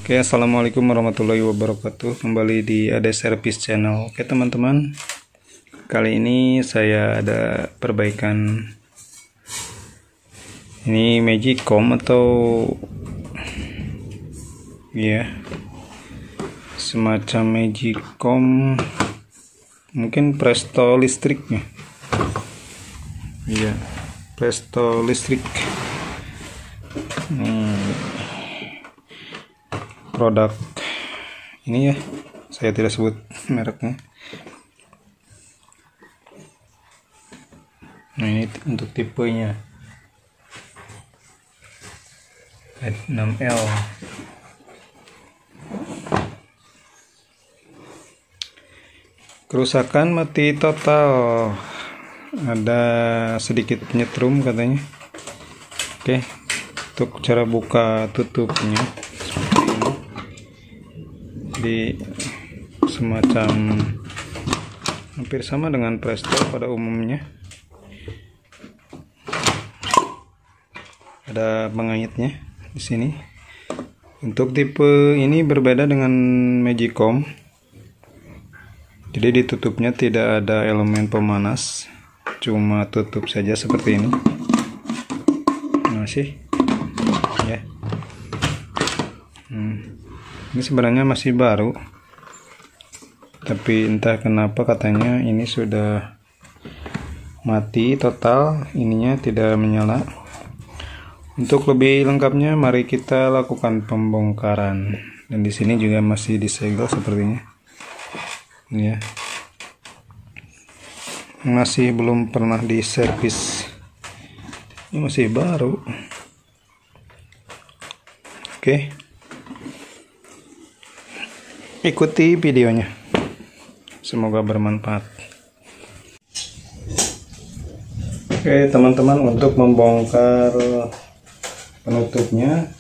Oke, assalamualaikum warahmatullahi wabarakatuh. Kembali di Ade Service Channel. Oke teman-teman, kali ini saya ada perbaikan. Ini Magicom atau ya semacam Magicom, mungkin Presto listriknya. Iya, Presto listrik. Produk ini ya, saya tidak sebut mereknya. Nah, ini untuk tipenya 6L. Kerusakan mati total, ada sedikit nyetrum katanya. Oke, untuk cara buka tutupnya di semacam hampir sama dengan Presto pada umumnya. Ada pengayatnya di sini. Untuk tipe ini berbeda dengan Magicom. Jadi ditutupnya tidak ada elemen pemanas, cuma tutup saja seperti ini. Masih ya. Ini sebenarnya masih baru, tapi entah kenapa katanya ini sudah mati total, ininya tidak menyala. Untuk lebih lengkapnya, mari kita lakukan pembongkaran. Dan di sini juga masih disegel sepertinya, ya. Masih belum pernah diservis. Ini masih baru. Oke. Ikuti videonya, semoga bermanfaat. Oke teman-teman, untuk membongkar penutupnya,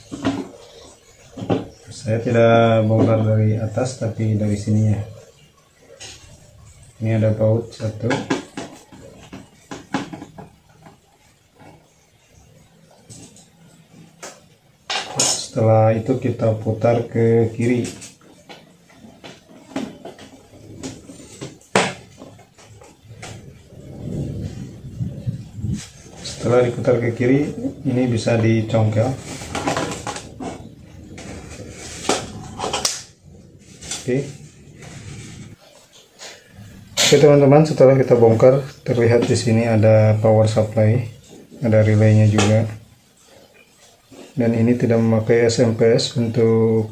saya tidak bongkar dari atas tapi dari sini ya. Ini ada baut satu. Setelah itu kita putar ke kiri. Setelah diputar ke kiri, ini bisa dicongkel. Oke teman-teman, setelah kita bongkar, terlihat di sini ada power supply, ada relaynya juga. Dan ini tidak memakai SMPS untuk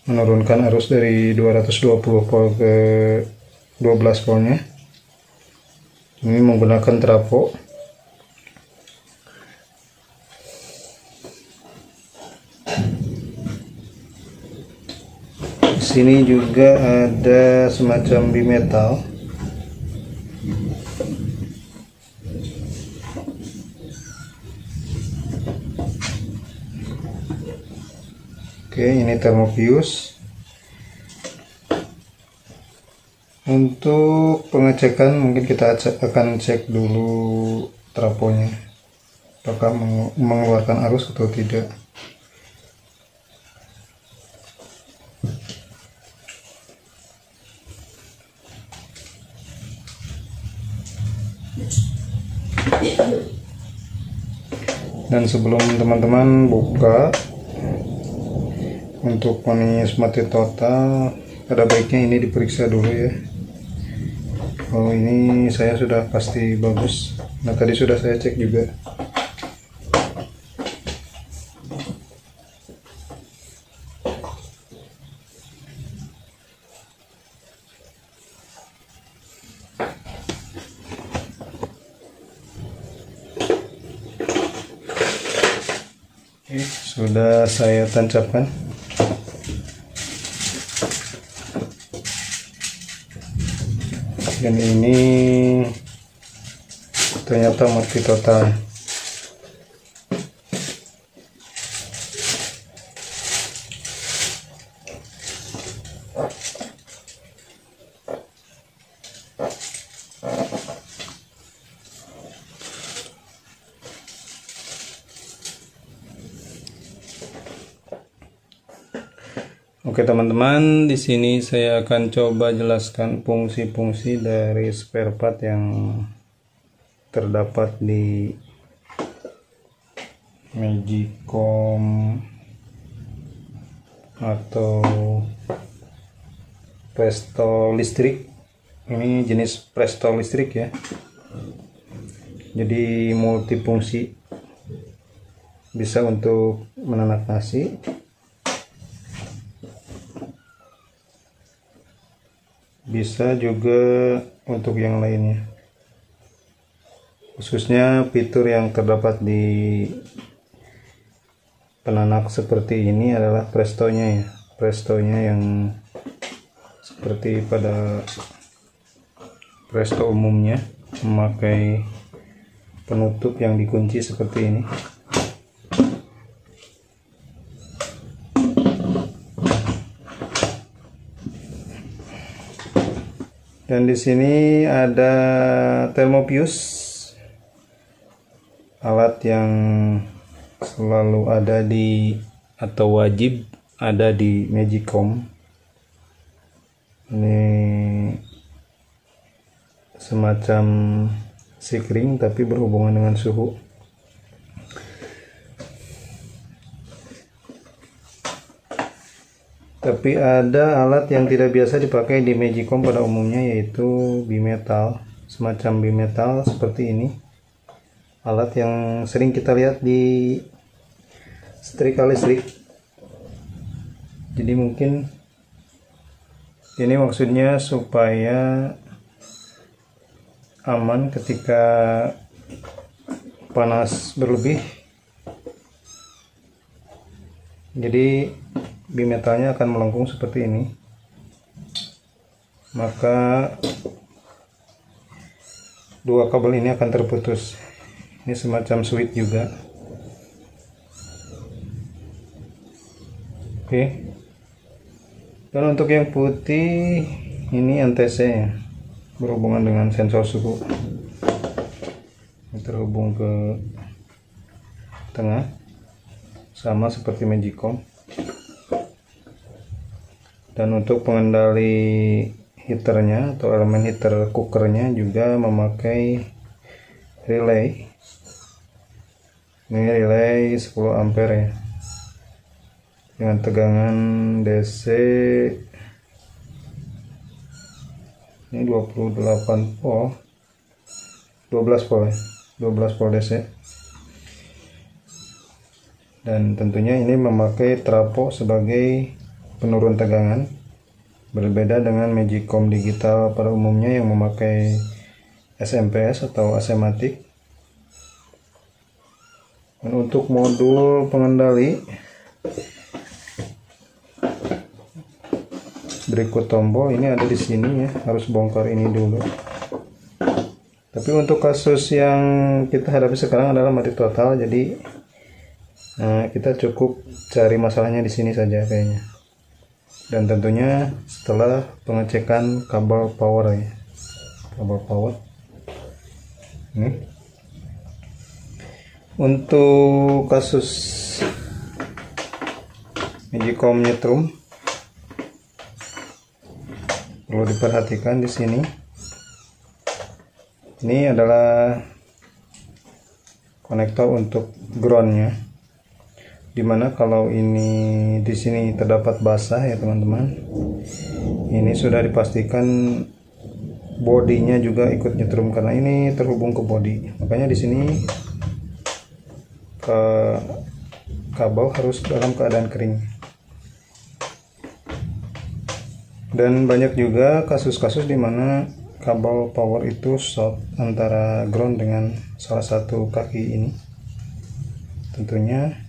menurunkan arus dari 220 volt ke 12 voltnya. Ini menggunakan trafo. Di sini juga ada semacam bimetal. Oke, ini termofius. Untuk pengecekan mungkin kita akan cek dulu trafonya, apakah mengeluarkan arus atau tidak. Dan sebelum teman-teman buka, untuk manis mati total, pada baiknya ini diperiksa dulu ya. Oh, ini saya sudah pasti bagus. Nah, tadi sudah saya cek juga. Oke, sudah saya tancapkan. Dan ini ternyata mati total. Oke teman-teman, di sini saya akan coba jelaskan fungsi-fungsi dari spare part yang terdapat di Magicom atau Presto listrik. Ini jenis Presto listrik ya. Jadi multifungsi, bisa untuk menanak nasi, bisa juga untuk yang lainnya. Khususnya fitur yang terdapat di penanak seperti ini adalah prestonya ya. Prestonya yang seperti pada presto umumnya, memakai penutup yang dikunci seperti ini. Dan di sini ada thermofuse, alat yang selalu ada di atau wajib ada di Magicom. Ini semacam sikring tapi berhubungan dengan suhu. Tapi ada alat yang tidak biasa dipakai di Magicom pada umumnya, yaitu bimetal, semacam bimetal seperti ini. Alat yang sering kita lihat di setrika listrik. Jadi mungkin ini maksudnya supaya aman ketika panas berlebih. Jadi bimetalnya akan melengkung seperti ini, maka dua kabel ini akan terputus. Ini semacam switch juga. Oke. Dan untuk yang putih ini NTC ya, berhubungan dengan sensor suhu. Ini terhubung ke tengah, sama seperti Magicom. Dan untuk pengendali heaternya atau elemen heater cookernya juga memakai relay. Ini relay 10 ampere ya, dengan tegangan DC ini 28 volt, 12 volt ya, 12 volt DC. Dan tentunya ini memakai trafo sebagai penurun tegangan, berbeda dengan Magicom digital pada umumnya yang memakai SMPS atau asematik. Dan untuk modul pengendali berikut tombol ini ada di sini ya, harus bongkar ini dulu. Tapi untuk kasus yang kita hadapi sekarang adalah mati total, jadi kita cukup cari masalahnya di sini saja kayaknya. Dan tentunya setelah pengecekan kabel power ya, kabel power ini. Untuk kasus Magicom nyetrum perlu diperhatikan di sini. Ini adalah konektor untuk groundnya, dimana kalau ini di sini terdapat basah ya teman-teman, ini sudah dipastikan bodinya juga ikut nyetrum karena ini terhubung ke bodi. Makanya di sini ke kabel harus dalam keadaan kering. Dan banyak juga kasus-kasus di mana kabel power itu short antara ground dengan salah satu kaki ini. Tentunya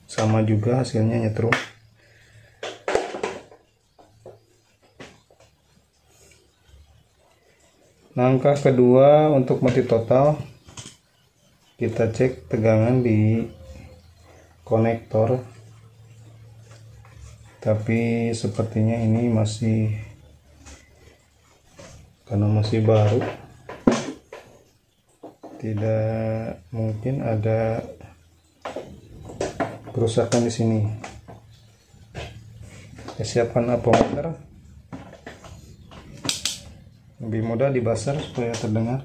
sama juga hasilnya nyetrum. Langkah kedua untuk mati total, kita cek tegangan di konektor. Tapi sepertinya ini masih, karena masih baru, tidak mungkin ada kerusakan di sini. Saya siapkan apometer, lebih mudah dibasar supaya terdengar.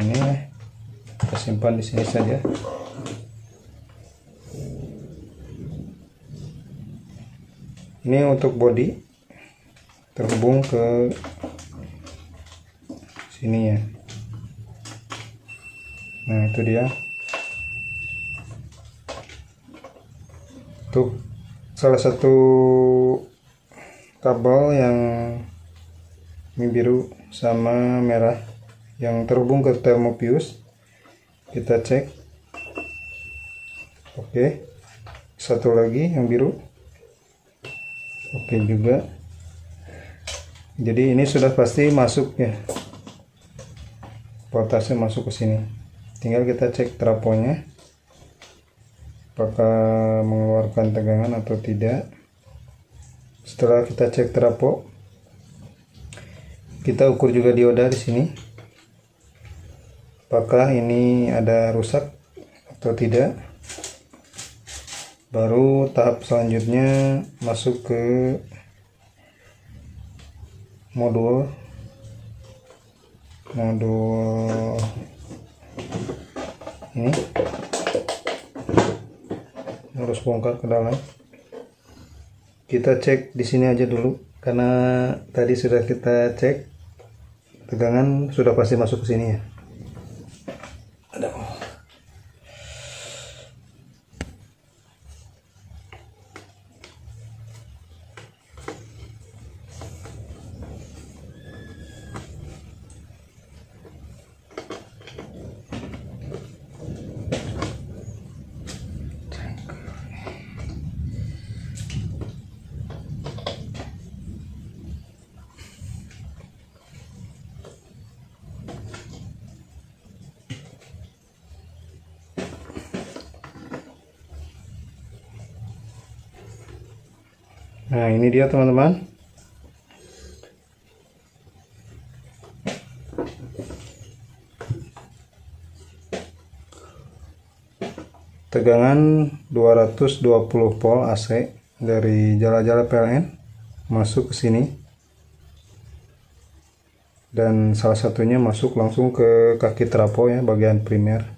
Ini kita simpan di sini saja. Ini untuk bodi, terhubung ke sini ya. Nah, itu dia. Untuk salah satu kabel yang ini biru sama merah yang terhubung ke termopius, kita cek. Oke. Satu lagi yang biru. Oke juga. Jadi ini sudah pasti masuk ya, voltase masuk ke sini. Tinggal kita cek trafonya apakah mengeluarkan tegangan atau tidak. Setelah kita cek trafo, kita ukur juga dioda di sini, apakah ini ada rusak atau tidak. Baru tahap selanjutnya masuk ke modul ini. Harus bongkar ke dalam. Kita cek di sini aja dulu karena tadi sudah kita cek tegangan sudah pasti masuk ke sini ya. Nah, ini dia teman-teman. Tegangan 220 volt AC dari jala-jala PLN masuk ke sini. Dan salah satunya masuk langsung ke kaki trafo ya, bagian primer.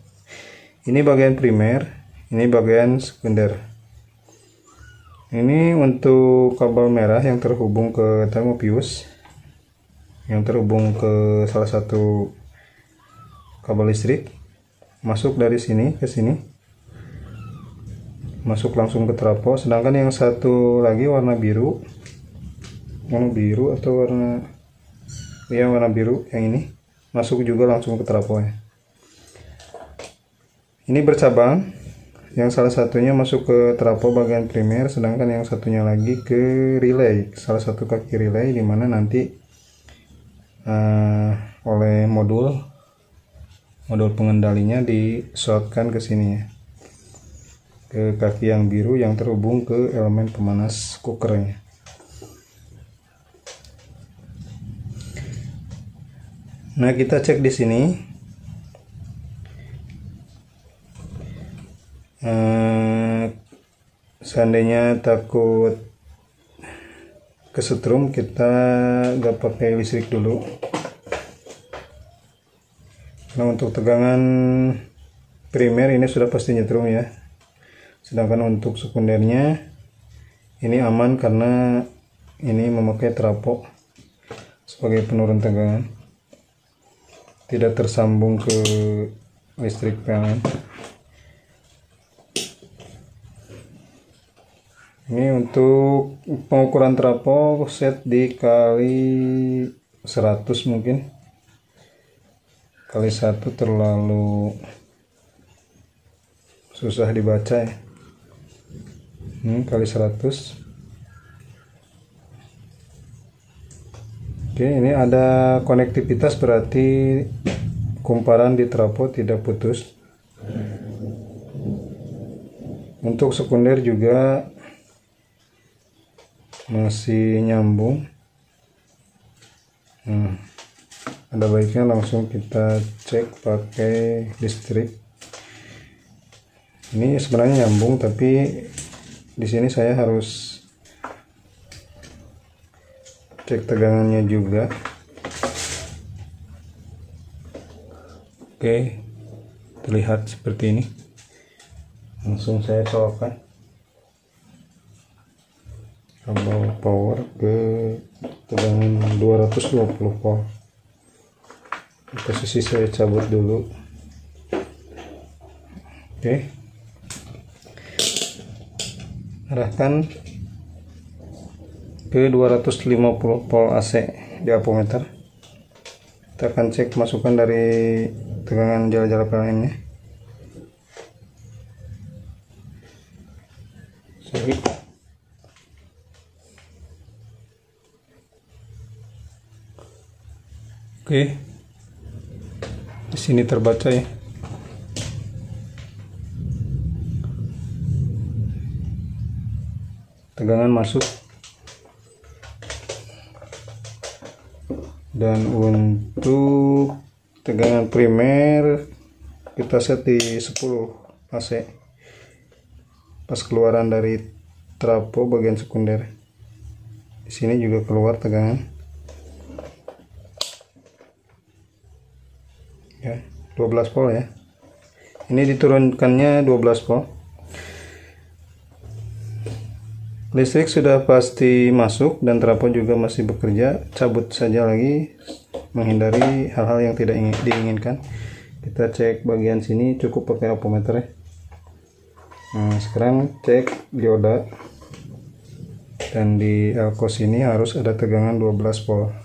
Ini bagian primer, ini bagian sekunder. Ini untuk kabel merah yang terhubung ke termopius, yang terhubung ke salah satu kabel listrik, masuk dari sini ke sini, masuk langsung ke trafo. Sedangkan yang satu lagi warna biru atau warna biru yang ini masuk juga langsung ke trafo ya. Ini bercabang. Yang salah satunya masuk ke trafo bagian primer, sedangkan yang satunya lagi ke relay, salah satu kaki relay, dimana nanti oleh modul pengendalinya di-shortkan ke sini ya, ke kaki yang biru yang terhubung ke elemen pemanas cookernya. Nah, kita cek di sini. Seandainya takut kesetrum, kita gak pakai listrik dulu. Nah, untuk tegangan primer ini sudah pasti nyetrum ya. Sedangkan untuk sekundernya ini aman karena ini memakai trafo sebagai penurun tegangan, tidak tersambung ke listrik PLN. Ini untuk pengukuran trafo set dikali 100 mungkin. Kali 1 terlalu susah dibaca ya. Kali 100. Oke, ini ada konektivitas, berarti kumparan di trafo tidak putus. Untuk sekunder juga masih nyambung. Ada baiknya langsung kita cek pakai listrik. Ini sebenarnya nyambung, tapi di sini saya harus cek tegangannya juga. Oke, terlihat seperti ini. Langsung saya colokkan kabel power ke tegangan 220 volt. Posisi saya cabut dulu. Oke, arahkan ke 250 volt AC di ampermeter. Kita akan cek masukan dari tegangan jala-jala PLN nya. Sorry. Oke, di sini terbaca ya. Tegangan masuk, dan untuk tegangan primer kita set di 10 AC pas keluaran dari trafo bagian sekunder. Di sini juga keluar tegangan ya, 12 volt ya. Ini diturunkannya 12 volt. Listrik sudah pasti masuk dan trafo juga masih bekerja. Cabut saja lagi, menghindari hal-hal yang tidak diinginkan. Kita cek bagian sini, cukup pakai ampermeter ya. Nah, sekarang cek dioda, dan di elko sini harus ada tegangan 12 volt.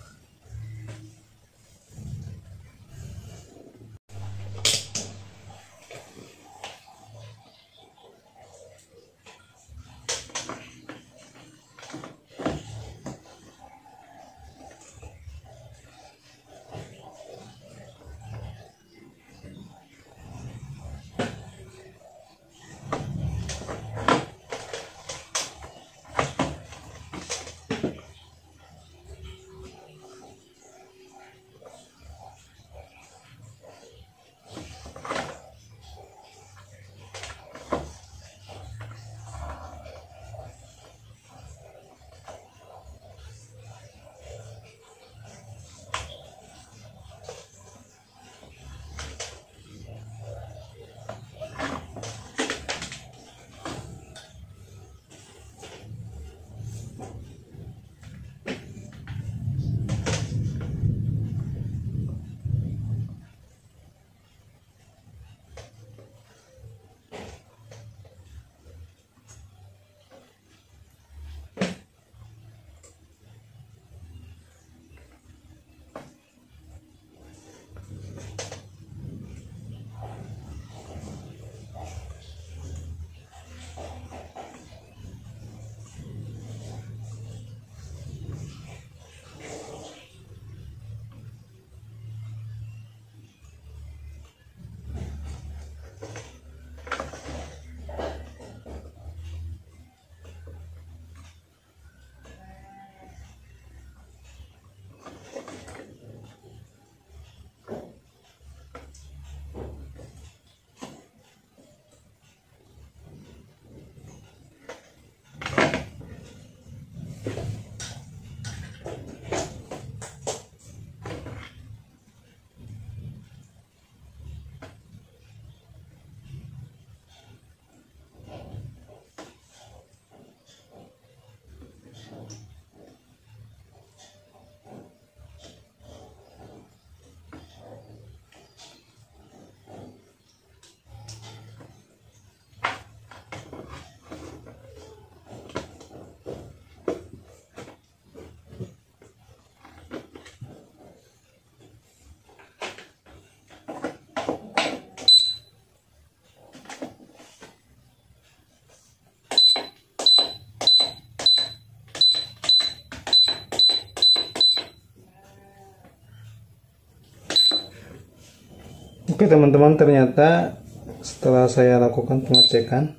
Oke teman-teman, ternyata setelah saya lakukan pengecekan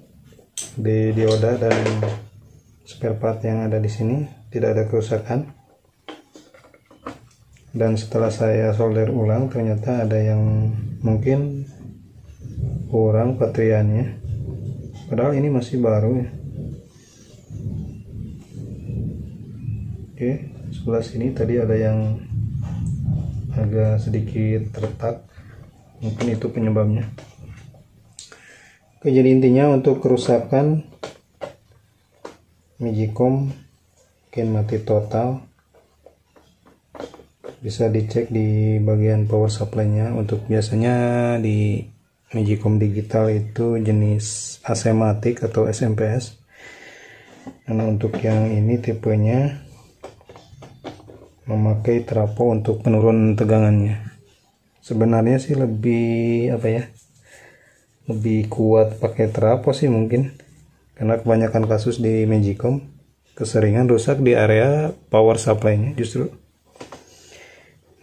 di dioda dan spare part yang ada di sini tidak ada kerusakan. Dan setelah saya solder ulang, ternyata ada yang mungkin kurang bateriannya. padahal ini masih baru ya. Oke, sebelah sini tadi ada yang agak sedikit retak, mungkin itu penyebabnya. Oke, jadi intinya untuk kerusakan Magicom mungkin mati total, bisa dicek di bagian power supply-nya. Untuk biasanya di Magicom digital itu jenis AC-matic atau SMPS. Karena untuk yang ini tipenya memakai trafo untuk penurun tegangannya. Sebenarnya sih lebih lebih kuat pakai trafo sih mungkin, karena kebanyakan kasus di Magicom keseringan rusak di area power supply-nya justru.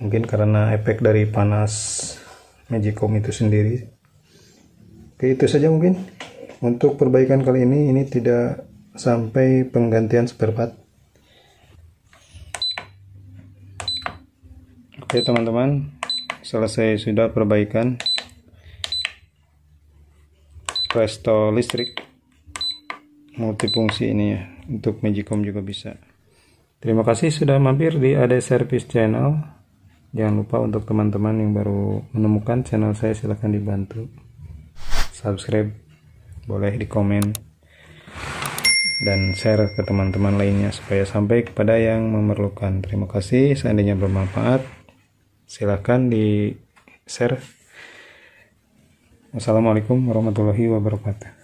Mungkin karena efek dari panas Magicom itu sendiri. Oke, itu saja mungkin untuk perbaikan kali ini tidak sampai penggantian spare part. Oke teman-teman, selesai sudah perbaikan presto listrik multifungsi ini ya. Untuk Magicom juga bisa. Terima kasih sudah mampir di AD Service Channel. Jangan lupa untuk teman-teman yang baru menemukan channel saya, silahkan dibantu subscribe, boleh di komen dan share ke teman-teman lainnya supaya sampai kepada yang memerlukan. Terima kasih. Seandainya bermanfaat, silahkan di share. Wassalamualaikum warahmatullahi wabarakatuh.